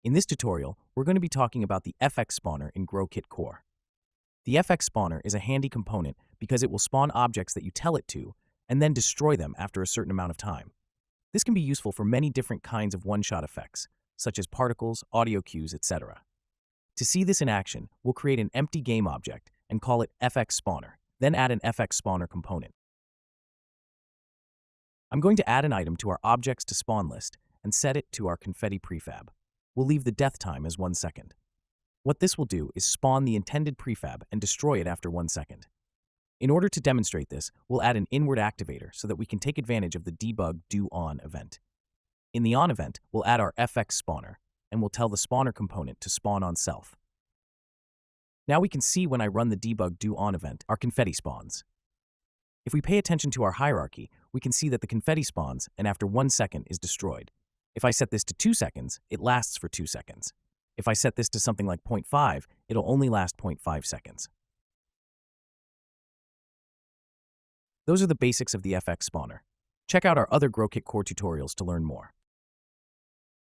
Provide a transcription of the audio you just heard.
In this tutorial, we're going to be talking about the FX spawner in GroKit Core. The FX spawner is a handy component because it will spawn objects that you tell it to and then destroy them after a certain amount of time. This can be useful for many different kinds of one-shot effects, such as particles, audio cues, etc. To see this in action, we'll create an empty game object and call it FX spawner, then add an FX spawner component. I'm going to add an item to our objects to spawn list and set it to our confetti prefab. We'll leave the death time as 1 second. What this will do is spawn the intended prefab and destroy it after 1 second. In order to demonstrate this, we'll add an inward activator so that we can take advantage of the debug do-on event. In the on event, we'll add our FX spawner, and we'll tell the spawner component to spawn on self. Now we can see when I run the debug do-on event, our confetti spawns. If we pay attention to our hierarchy, we can see that the confetti spawns and after 1 second is destroyed. If I set this to 2 seconds, it lasts for 2 seconds. If I set this to something like 0.5, it'll only last 0.5 seconds. Those are the basics of the FX spawner. Check out our other GroKit Core tutorials to learn more.